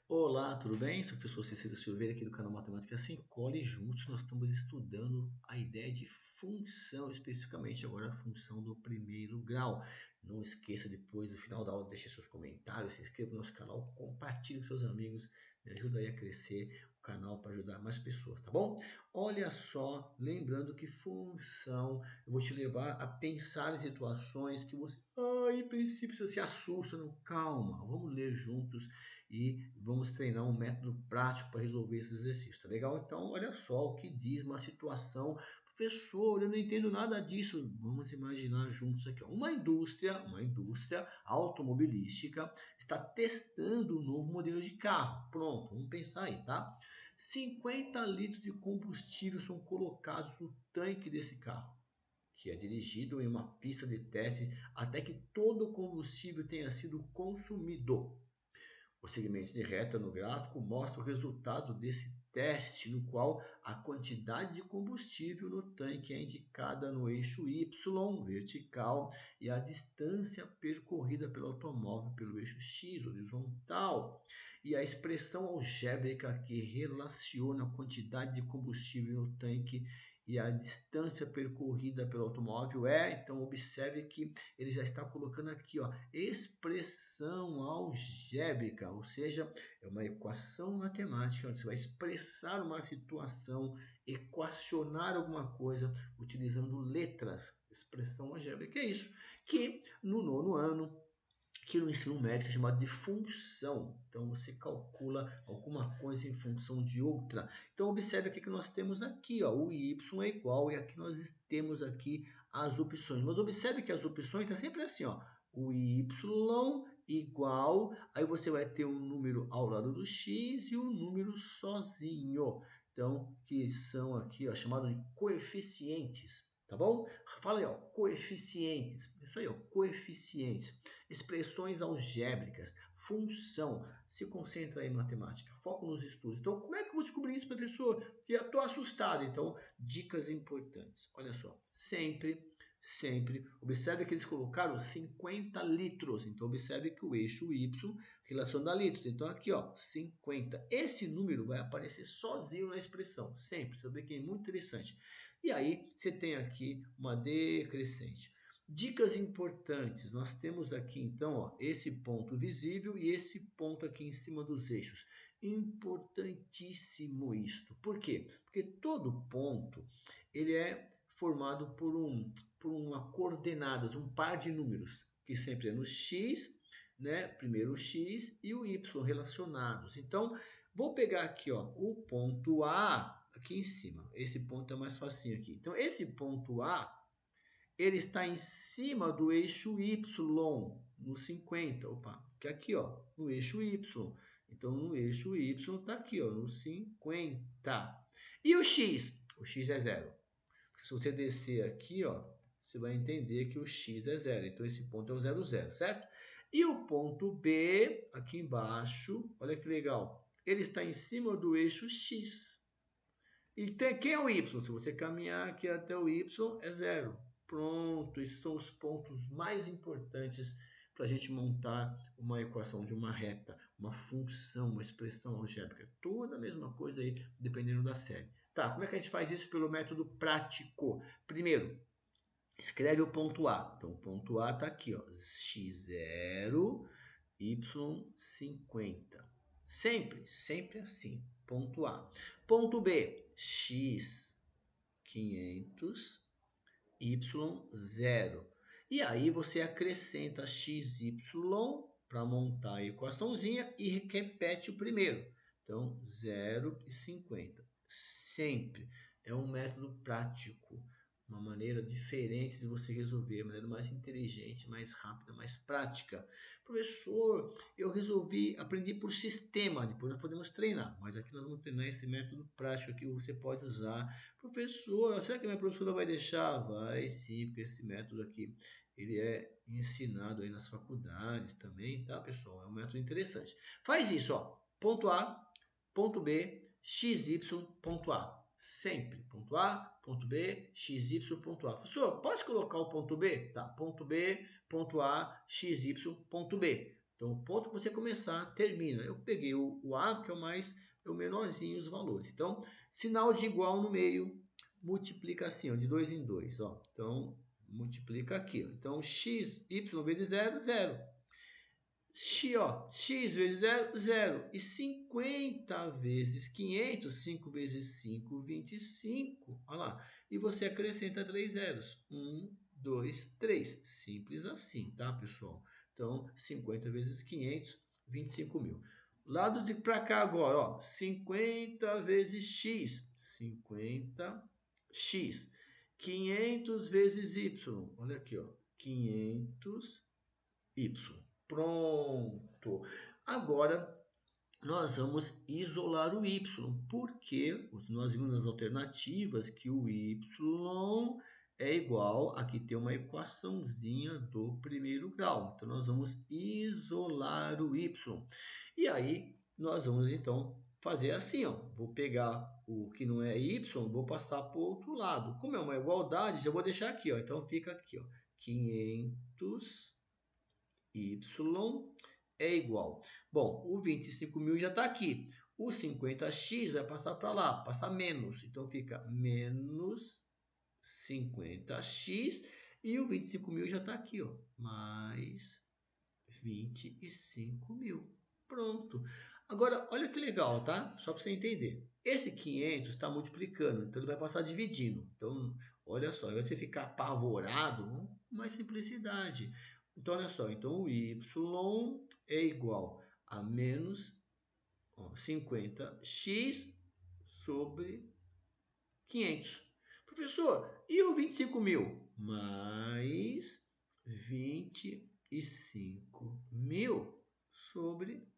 Olá, tudo bem? Sou o professor Cecílio Silveira aqui do canal Matemática Sem Cola e juntos nós estamos estudando a ideia de função, especificamente agora a função do primeiro grau. Não esqueça depois do final da aula, deixe seus comentários, se inscreva no nosso canal, compartilhe com seus amigos, me ajuda aí a crescer o canal para ajudar mais pessoas, tá bom? Olha só, lembrando que função, eu vou te levar a pensar em situações que você, em princípio, você se assusta, não, calma, vamos ler juntos e vamos treinar um método prático para resolver esses exercícios, tá legal? Então, olha só o que diz uma situação. Professor, eu não entendo nada disso. Vamos imaginar juntos aqui, ó. Uma indústria automobilística está testando um novo modelo de carro. Pronto, vamos pensar aí, tá? 50 litros de combustível são colocados no tanque desse carro, que é dirigido em uma pista de teste até que todo o combustível tenha sido consumido. O segmento de reta no gráfico mostra o resultado desse teste, no qual a quantidade de combustível no tanque é indicada no eixo Y vertical e a distância percorrida pelo automóvel pelo eixo X horizontal. E a expressão algébrica que relaciona a quantidade de combustível no tanque e a distância percorrida pelo automóvel então observe que ele já está colocando aqui, ó, expressão algébrica, ou seja, é uma equação matemática onde você vai expressar uma situação, equacionar alguma coisa utilizando letras. Expressão algébrica é isso, que no nono ano, que no ensino médio é chamado de função. Então você calcula alguma coisa em função de outra. Então observe aqui que nós temos aqui, ó, o y é igual e aqui nós temos aqui as opções. Mas observe que as opções estão sempre assim, ó, o y igual, aí você vai ter um número ao lado do x e um número sozinho. Então, que são aqui, ó, chamados de coeficientes. Tá bom? Fala aí, ó, coeficientes. Isso aí, ó, coeficientes. Expressões algébricas, função. Se concentra aí em matemática, foco nos estudos. Então, como é que eu vou descobrir isso, professor? Já estou assustado. Então, dicas importantes. Olha só, sempre, observe que eles colocaram 50 litros. Então, observe que o eixo Y relaciona a litros. Então, aqui, ó, 50. Esse número vai aparecer sozinho na expressão, sempre. Você vê que é muito interessante. E aí, você tem aqui uma decrescente. Dicas importantes, nós temos aqui então, ó, esse ponto visível e esse ponto aqui em cima dos eixos. Importantíssimo isto. Por quê? Porque todo ponto ele é formado por uma coordenadas, um par de números, que sempre é no x, né? Primeiro o x e o y relacionados. Então, vou pegar aqui, ó, o ponto A aqui em cima. Esse ponto é mais facinho aqui. Então, esse ponto A ele está em cima do eixo Y, no 50. Opa, que aqui, ó, no eixo Y. Então, no eixo Y está aqui, ó, no 50. E o X? O X é zero. Se você descer aqui, ó, você vai entender que o X é zero. Então, esse ponto é o 0, 0, certo? E o ponto B, aqui embaixo, olha que legal. Ele está em cima do eixo X. E quem é o Y? Se você caminhar aqui até o Y, é zero. Pronto, esses são os pontos mais importantes para a gente montar uma equação de uma reta, uma função, uma expressão algébrica. Toda a mesma coisa aí, dependendo da série. Tá, como é que a gente faz isso pelo método prático? Primeiro, escreve o ponto A. Então, o ponto A está aqui, ó, x0, y50. Sempre assim. Ponto A. Ponto B, x500, y0. E aí você acrescenta xy para montar a equaçãozinha e repete o primeiro. Então, 0 e 50. Sempre. É um método prático, uma maneira diferente de você resolver, uma maneira mais inteligente, mais rápida, mais prática. Professor, eu aprendi por sistema, depois nós podemos treinar, mas aqui nós vamos treinar esse método prático que você pode usar. Professor, será que minha professora vai deixar? Vai sim, porque esse método aqui, ele é ensinado aí nas faculdades também, tá, pessoal? É um método interessante. Faz isso, ó, ponto A, ponto B, xy, ponto A. Sempre. Ponto A, ponto B, xy, ponto A. Professor, pode colocar o ponto B? Tá. Ponto B, ponto A, xy, ponto B. Então, o ponto que você começar, termina. Eu peguei o A, que é o menorzinho os valores. Então, sinal de igual no meio, multiplica assim, ó, de 2 em 2, ó. Então, multiplica aqui, ó. Então, x, y vezes 0, 0. X, ó, x vezes 0, 0. E 50 vezes 500, 5 vezes 5, 25. Olha lá. E você acrescenta 3 zeros. 1, 2, 3. Simples assim, tá, pessoal? Então, 50 vezes 500, 25 mil. Lado de para cá agora, ó. 50 vezes x. 50x. 500 vezes y. Olha aqui, ó. 500y. Pronto. Agora nós vamos isolar o y, porque nós vimos nas alternativas que o y é igual, aqui tem uma equaçãozinha do primeiro grau. Então nós vamos isolar o y. E aí nós vamos então fazer assim, ó. Vou pegar o que não é y, vou passar para o outro lado. Como é uma igualdade, já vou deixar aqui, ó. Então fica aqui, ó. 500 y é igual. Bom, o 25 mil já está aqui. O 50x vai passar para lá, passar menos. Então fica menos 50x. E o 25 mil já está aqui, ó. Mais 25 mil. Pronto. Agora, olha que legal, tá? Só para você entender. Esse 500 está multiplicando, então ele vai passar dividindo. Então, olha só, aí você ficar apavorado, mais simplicidade. Então, olha só, então o y é igual a menos 50x sobre 500. Professor, e o 25 mil? Mais 25 mil sobre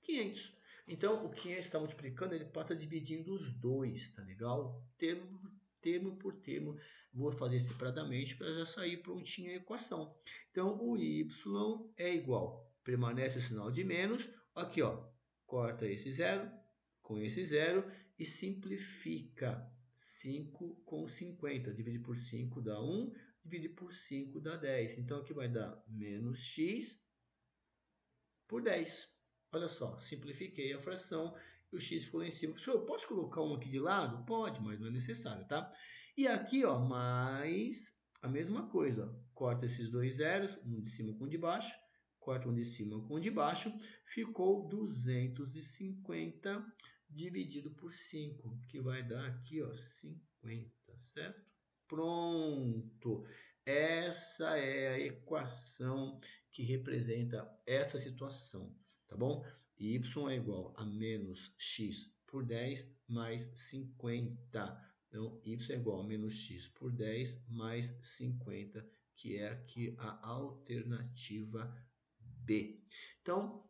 500. Então, o 500 está multiplicando, ele passa dividindo os dois, tá legal? Termo por termo, vou fazer separadamente para já sair prontinha a equação. Então, o y é igual, permanece o sinal de menos, aqui ó, corta esse zero com esse zero e simplifica. 5 com 50, divide por 5 dá 1, divide por 5 dá 10. Então, aqui vai dar menos x por 10. Olha só, simplifiquei a fração e o x ficou lá em cima. Professor, eu posso colocar um aqui de lado? Pode, mas não é necessário, tá? E aqui, ó, mais a mesma coisa. Corta esses dois zeros, um de cima com um de baixo. Corta um de cima com um de baixo. Ficou 250 dividido por 5, que vai dar aqui, ó, 50, certo? Pronto. Essa é a equação que representa essa situação, tá bom? Y é igual a menos x por 10 mais 50. Então, y é igual a menos x por 10 mais 50, que é aqui a alternativa B. Então,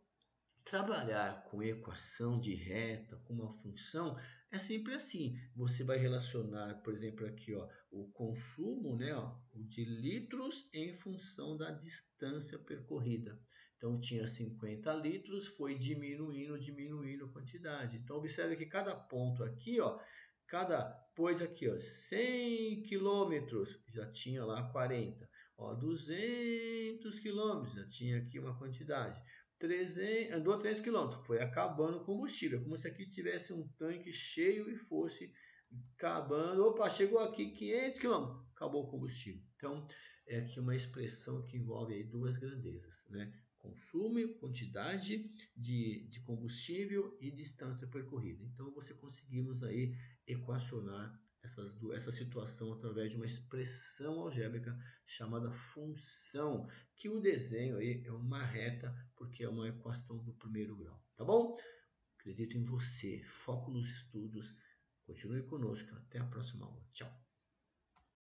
trabalhar com equação de reta, com uma função, é sempre assim. Você vai relacionar, por exemplo, aqui, ó, o consumo, né, ó, o de litros em função da distância percorrida. Então, tinha 50 litros, foi diminuindo a quantidade. Então, observe que cada ponto aqui, ó, pôs aqui, ó, 100 quilômetros, já tinha lá 40. Ó, 200 quilômetros, já tinha aqui uma quantidade. 300, andou 3 quilômetros, foi acabando o combustível, como se aqui tivesse um tanque cheio e fosse acabando. Opa, chegou aqui 500 quilômetros, acabou o combustível. Então, é aqui uma expressão que envolve aí duas grandezas, né? Consumo, quantidade de combustível e distância percorrida. Então, você conseguimos aí equacionar essa situação através de uma expressão algébrica chamada função, que o desenho aí é uma reta, porque é uma equação do primeiro grau, tá bom? Acredito em você, foco nos estudos, continue conosco, até a próxima aula, tchau!